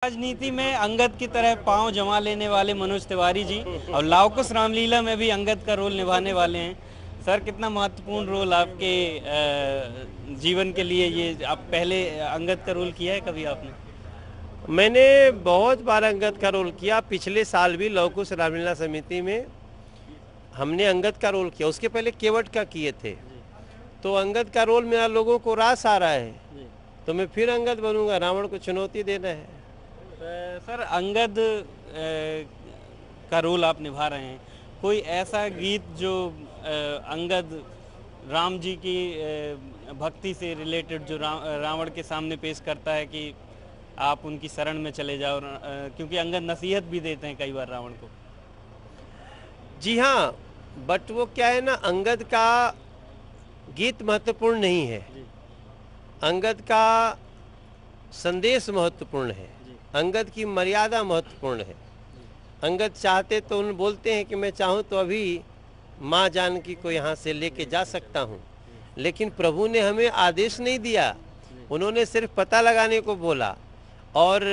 राजनीति में अंगद की तरह पांव जमा लेने वाले मनोज तिवारी जी और लवकुश रामलीला में भी अंगद का रोल निभाने वाले हैं। सर, कितना महत्वपूर्ण रोल आपके जीवन के लिए ये? आप पहले अंगद का रोल किया है कभी आपने? मैंने बहुत बार अंगद का रोल किया। पिछले साल भी लवकुश रामलीला समिति में हमने अंगद का रोल किया। उसके पहले केवट का किए थे। तो अंगद का रोल मेरा लोगों को रास आ रहा है, तो मैं फिर अंगद बनूंगा। रावण को चुनौती देना है। सर, अंगद का रोल आप निभा रहे हैं। कोई ऐसा गीत जो अंगद राम जी की भक्ति से रिलेटेड जो रावण के सामने पेश करता है कि आप उनकी शरण में चले जाओ, क्योंकि अंगद नसीहत भी देते हैं कई बार रावण को। जी हाँ, बट वो क्या है ना, अंगद का गीत महत्वपूर्ण नहीं है। अंगद का संदेश महत्वपूर्ण है। अंगद की मर्यादा महत्वपूर्ण है। अंगद चाहते तो उन बोलते हैं कि मैं चाहूँ तो अभी माँ जानकी को यहाँ से लेके जा सकता हूँ, लेकिन प्रभु ने हमें आदेश नहीं दिया। उन्होंने सिर्फ पता लगाने को बोला, और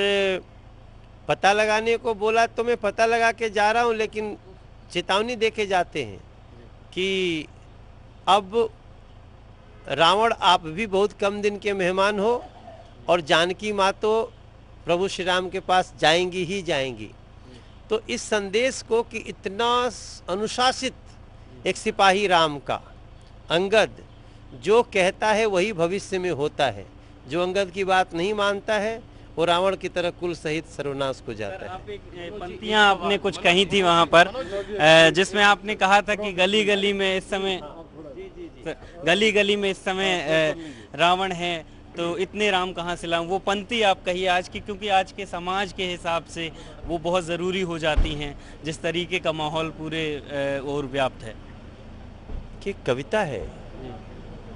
पता लगाने को बोला तो मैं पता लगा के जा रहा हूँ, लेकिन चेतावनी देके जाते हैं कि अब रावण आप भी बहुत कम दिन के मेहमान हो, और जानकी माँ तो प्रभु श्री राम के पास जाएंगी ही जाएंगी। तो इस संदेश को कि इतना अनुशासित एक सिपाही राम का अंगद जो कहता है वही भविष्य में होता है। जो अंगद की बात नहीं मानता है वो रावण की तरह कुल सहित सर्वनाश को जाता है। आप एक पंक्तियां आपने कुछ कही थी वहां पर, जिसमें आपने कहा था कि गली गली में इस समय रावण है, तो इतने राम कहाँ से लाऊं। वो पंक्ति आप कही आज की, क्योंकि आज के समाज के हिसाब से वो बहुत ज़रूरी हो जाती हैं, जिस तरीके का माहौल पूरे और व्याप्त है। कि कविता है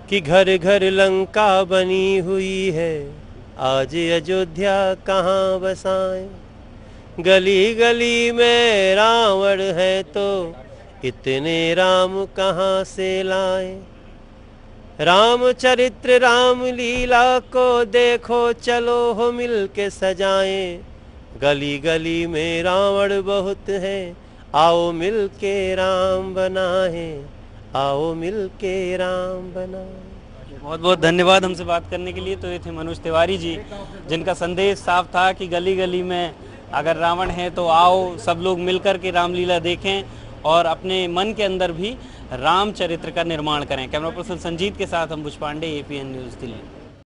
कि घर घर लंका बनी हुई है, आज अयोध्या कहाँ बसाएं। गली गली में रावण है तो इतने राम कहाँ से लाएं। रामचरित्र राम लीला को देखो चलो हो मिल के सजाएं। गली गली में रावण बहुत है, आओ मिल के राम बनाएं, आओ मिल के राम बनाएं। बहुत बहुत धन्यवाद हमसे बात करने के लिए। तो ये थे मनोज तिवारी जी, जिनका संदेश साफ था कि गली गली में अगर रावण है तो आओ सब लोग मिलकर के रामलीला देखें और अपने मन के अंदर भी रामचरित्र का निर्माण करें। कैमरा पर्सन संजीत के साथ हम बुच पांडे, APN न्यूज़ दिल्ली।